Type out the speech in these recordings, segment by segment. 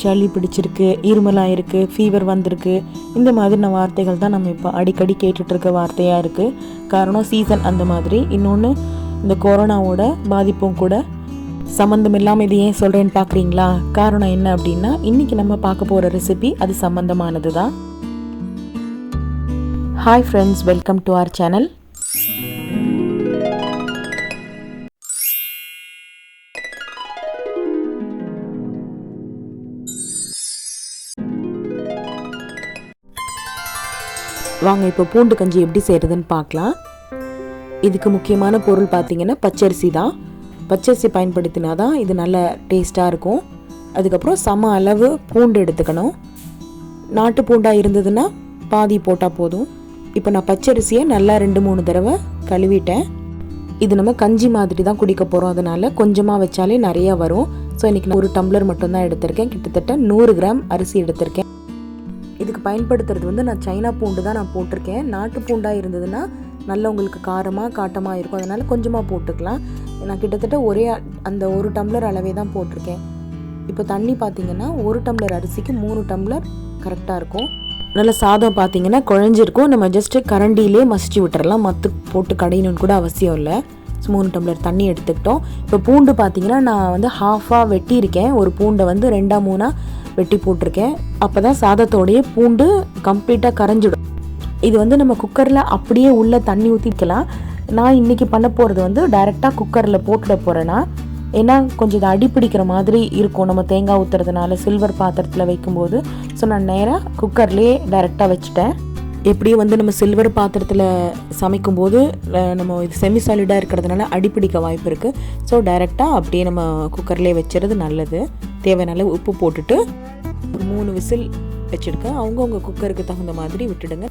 சளி பிடிச்சிருக்கு, இருமலாக இருக்குது, ஃபீவர் வந்திருக்கு, இந்த மாதிரின வார்த்தைகள் தான் நம்ம இப்போ அடிக்கடி கேட்டுட்ருக்க வார்த்தையாக இருக்குது. காரணம் சீசன் அந்த மாதிரி. இன்னொன்று இந்த கொரோனாவோட பாதிப்பும் கூட. சம்மந்தம் இல்லாமல் இது ஏன் சொல்கிறேன்னு பார்க்குறீங்களா? காரணம் என்ன அப்படின்னா, இன்றைக்கி நம்ம பார்க்க போகிற ரெசிபி அது சம்மந்தமானது தான். Hi friends, welcome to our channel. வாங்க இப்போ பூண்டு கஞ்சி எப்படி செய்கிறதுன்னு பார்க்கலாம். இதுக்கு முக்கியமான பொருள் பார்த்திங்கன்னா பச்சரிசி தான். பச்சரிசி பயன்படுத்தினா தான் இது நல்ல டேஸ்ட்டாக இருக்கும். அதுக்கப்புறம் சம அளவு பூண்டு எடுத்துக்கணும். நாட்டு பூண்டாக இருந்ததுன்னா பாதி போட்டால் போதும். இப்போ நான் பச்சரிசியை நல்லா 2-3 தடவை கழுவிட்டேன். இது நம்ம கஞ்சி மாதிரி தான் குடிக்க போகிறோம், அதனால் கொஞ்சமாக வச்சாலே நிறையா வரும். ஸோ இன்றைக்கி நான் 1 டம்ளர் மட்டும்தான் எடுத்திருக்கேன். கிட்டத்தட்ட 100 கிராம் அரிசி எடுத்திருக்கேன். இதுக்கு பயன்படுத்துறது நான் சைனா பூண்டு தான் நான் போட்டிருக்கேன். நாட்டு பூண்டாக இருந்ததுன்னா நல்லா உங்களுக்கு காட்டமாக இருக்கும், அதனால் கொஞ்சமாக போட்டுக்கலாம். நான் கிட்டத்தட்ட அந்த 1 டம்ளர் அளவே தான் போட்டிருக்கேன். இப்போ தண்ணி பார்த்திங்கன்னா 1 டம்ளர் அரிசிக்கு 3 டம்ளர் கரெக்டாக இருக்கும். நல்ல சாதம் பார்த்திங்கன்னா குழஞ்சிருக்கும். நம்ம ஜஸ்ட்டு கரண்டிலே மசிச்சு விட்டுறலாம், மத்து போட்டு கடையணுன்னு கூட அவசியம் இல்லை. 3 டம்ளர் தண்ணி எடுத்துக்கிட்டோம். இப்போ பூண்டு பார்த்திங்கன்னா நான் ஹாஃபாக வெட்டியிருக்கேன். ஒரு பூண்டை 2-3 வெட்டி போட்டிருக்கேன். அப்போ தான் சாதத்தோடைய பூண்டு கம்ப்ளீட்டாக கரைஞ்சிடும். இது நம்ம குக்கரில் அப்படியே உள்ளே தண்ணி ஊற்றிக்கலாம். நான் இன்றைக்கி பண்ண போகிறது டைரெக்டாக குக்கரில் போட்டுட போகிறேன்னா, ஏன்னா கொஞ்சம் இது அடிப்பிடிக்கிற மாதிரி இருக்கும் நம்ம தேங்காய் ஊற்றுறதுனால சில்வர் பாத்திரத்தில் வைக்கும்போது. ஸோ நான் நேராக குக்கர்லேயே டைரெக்டாக வச்சுட்டேன். எப்படியும் நம்ம சில்வர் பாத்திரத்தில் சமைக்கும்போது நம்ம இது செமி சாலிடாக இருக்கிறதுனால அடிப்பிடிக்க வாய்ப்பு இருக்குது. ஸோ டைரெக்டாக அப்படியே நம்ம குக்கர்லேயே வச்சுறது நல்லது. தேவையான உப்பு போட்டுட்டு ஒரு 3 விசில் வச்சுருக்கேன். அவங்கவுங்க குக்கருக்கு தகுந்த மாதிரி விட்டுடுங்க.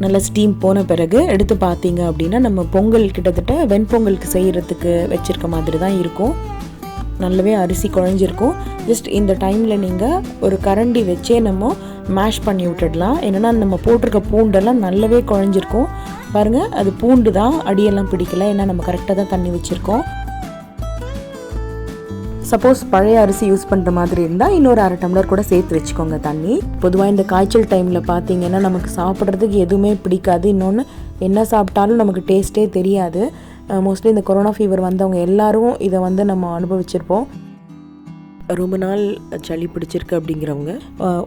நல்லா ஸ்டீம் போன பிறகு எடுத்து பார்த்தீங்க அப்படின்னா நம்ம பொங்கல் கிட்டத்தட்ட வெண்பொங்கலுக்கு செய்கிறதுக்கு வச்சுருக்க மாதிரி தான் இருக்கும். நல்லாவே அரிசி குழஞ்சிருக்கும். ஜஸ்ட் இந்த டைமில் நீங்கள் ஒரு கரண்டி வச்சே நம்ம மேஷ் பண்ணி விட்டுடலாம். என்னென்னா நம்ம போட்டிருக்க பூண்டெல்லாம் நல்லாவே குழஞ்சிருக்கும். பாருங்கள், அது பூண்டு தான், அடியெல்லாம் பிடிக்கல, ஏன்னா நம்ம கரெக்டாக தான் தண்ணி வச்சுருக்கோம். சப்போஸ் பழைய அரிசி யூஸ் பண்ணுற மாதிரி இருந்தால் இன்னொரு 1/2 டம்ளர் கூட சேர்த்து வச்சுக்கோங்க தண்ணி. பொதுவாக இந்த காய்ச்சல் டைமில் பார்த்தீங்கன்னா நமக்கு சாப்பிட்றதுக்கு எதுவுமே பிடிக்காது. இன்னொன்று என்ன சாப்பிட்டாலும் நமக்கு டேஸ்ட்டே தெரியாது. மோஸ்ட்லி இந்த கொரோனா ஃபீவர் வந்தவங்க எல்லாரும் இதை நம்ம அனுபவிச்சிருப்போம். ரொம்ப நாள் சளி பிடிச்சிருக்கு அப்படிங்கிறவங்க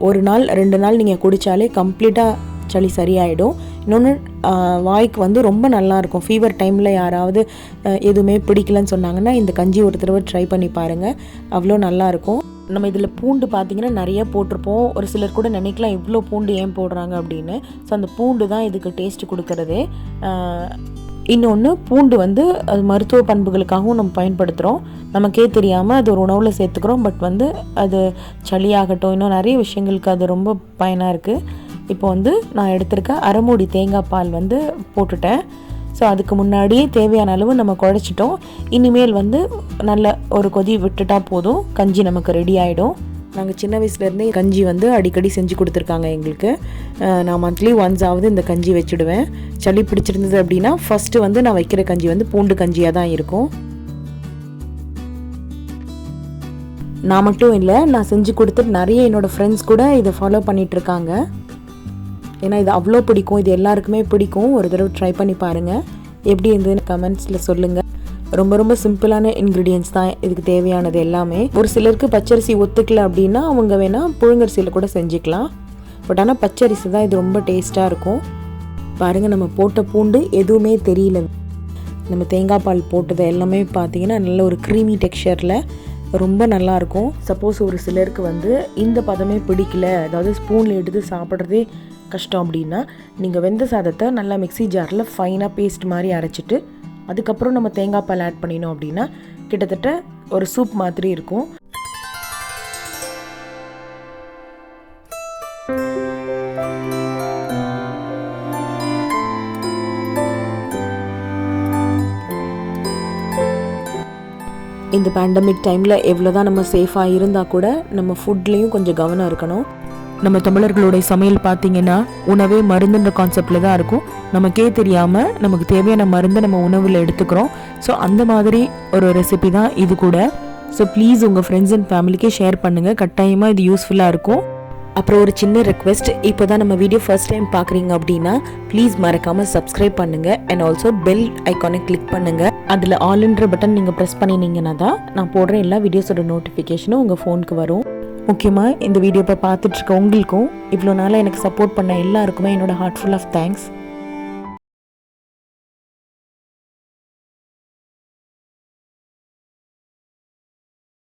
1 நாள் 2 நாள் நீங்கள் குடித்தாலே கம்ப்ளீட்டாக சளி சரியாயிடும். இன்னொன்று வாய்க்கு ரொம்ப நல்லாயிருக்கும். ஃபீவர் டைமில் யாராவது எதுவுமே பிடிக்கலன்னு சொன்னாங்கன்னா இந்த கஞ்சி ஒரு தடவை ட்ரை பண்ணி பாருங்கள், அவ்வளோ நல்லாயிருக்கும். நம்ம இதில் பூண்டு பார்த்திங்கன்னா நிறைய போட்டிருப்போம். ஒரு சிலர் கூட நினைக்கலாம் இவ்வளோ பூண்டு ஏன் போடுறாங்க அப்படின்னு. ஸோ அந்த பூண்டு தான் இதுக்கு டேஸ்ட்டு கொடுக்கறதே. இன்னொன்று பூண்டு அது மருத்துவ பண்புகளுக்காகவும் நம்ம பயன்படுத்துகிறோம். நமக்கே தெரியாமல் அது ஒரு உணவில் சேர்த்துக்கிறோம். பட் அது சளியாகட்டும், இன்னும் நிறைய விஷயங்களுக்கு அது ரொம்ப பயனாக இருக்குது. இப்போ நான் எடுத்திருக்க அரைமூடி தேங்காய் பால் போட்டுட்டேன். ஸோ அதுக்கு முன்னாடியே தேவையான அளவு நம்ம குழச்சிட்டோம். இனிமேல் நல்ல ஒரு கொதி விட்டுட்டா போதும், கஞ்சி நமக்கு ரெடி ஆகிடும். நாங்கள் சின்ன வயசுலேருந்தே கஞ்சி அடிக்கடி செஞ்சு கொடுத்துருக்காங்க எங்களுக்கு. நான் மந்த்லி ஒன்ஸாவது இந்த கஞ்சி வச்சுடுவேன். சளி பிடிச்சிருந்தது அப்படின்னா ஃபஸ்ட்டு நான் வைக்கிற கஞ்சி பூண்டு கஞ்சியாக தான் இருக்கும். நான் மட்டும் இல்லை, நான் செஞ்சு கொடுத்துட்டு நிறைய என்னோடய ஃப்ரெண்ட்ஸ் கூட இதை ஃபாலோ பண்ணிகிட்ருக்காங்க. ஏன்னா இது அவ்வளோ பிடிக்கும், இது எல்லாருக்குமே பிடிக்கும். ஒரு தடவை ட்ரை பண்ணி பாருங்கள், எப்படி இருந்ததுன்னு கமெண்ட்ஸில் சொல்லுங்கள். ரொம்ப ரொம்ப சிம்பிளான இன்க்ரீடியன்ஸ் தான் இதுக்கு தேவையானது எல்லாமே. ஒரு சிலருக்கு பச்சரிசி ஒத்துக்கல அப்படின்னா அவங்க வேணால் புழுங்கரிசியில் கூட செஞ்சுக்கலாம். பட் ஆனால் பச்சரிசி தான் இது ரொம்ப டேஸ்ட்டாக இருக்கும். பாருங்கள், நம்ம போட்ட பூண்டு எதுவுமே தெரியல. நம்ம தேங்காய் பால் போட்டது எல்லாமே பார்த்திங்கன்னா நல்ல ஒரு க்ரீமி டெக்ஸ்சரில் ரொம்ப நல்லாயிருக்கும். சப்போஸ் ஒரு சிலருக்கு இந்த பதமே பிடிக்கல, அதாவது ஸ்பூனில் எடுத்து சாப்பிட்றதே கஷ்டம் அப்படின்னா நீங்கள் வெந்த சாதத்தை நல்லா மிக்ஸி ஜாரில் ஃபைனாக பேஸ்ட் மாதிரி அரைச்சிட்டு அதுக்கப்புறம் நம்ம தேங்காய் பால் ஆட் பண்ணினோம் அப்படின்னா கிட்டத்தட்ட ஒரு சூப் மாதிரி இருக்கும். இந்த பேண்டமிக் டைமில் எவ்வளோ தான் நம்ம சேஃபாக இருந்தால் கூட நம்ம ஃபுட்லேயும் கொஞ்சம் கவனம் இருக்கணும். நம்ம தமிழர்களுடைய சமையல் பார்த்தீங்கன்னா உணவே மருந்துன்ற கான்செப்டில் தான் இருக்கும். நமக்கே தெரியாமல் நமக்கு தேவையான மருந்தை நம்ம உணவில் எடுத்துக்கிறோம். ஸோ அந்த மாதிரி ஒரு ரெசிபி தான் இது கூட. ஸோ ப்ளீஸ் உங்கள் ஃப்ரெண்ட்ஸ் அண்ட் ஃபேமிலிக்கே ஷேர் பண்ணுங்கள். கட்டாயமாக இது யூஸ்ஃபுல்லாக இருக்கும். அப்புறம் ஒரு சின்ன ரெக்வெஸ்ட், இப்போ தான் நம்ம வீடியோ ஃபர்ஸ்ட் டைம் பார்க்குறீங்க அப்படின்னா ப்ளீஸ் மறக்காமல் சப்ஸ்கிரைப் பண்ணுங்கள். அண்ட் ஆல்சோ பெல் ஐக்கானை கிளிக் பண்ணுங்கள். அதில் ஆல்ன்ற பட்டன் நீங்கள் ப்ரெஸ் பண்ணினீங்கன்னா தான் நான் போடுற எல்லா வீடியோஸோட நோட்டிஃபிகேஷனும் உங்கள் ஃபோனுக்கு வரும். முக்கியமாக இந்த வீடியோவை பார்த்துட்ருக்க உங்களுக்கும் இவ்வளோ நாளாக எனக்கு சப்போர்ட் பண்ண எல்லாருக்குமே என்னோட ஹார்ட்ஃபுல் ஆஃப் தேங்க்ஸ்.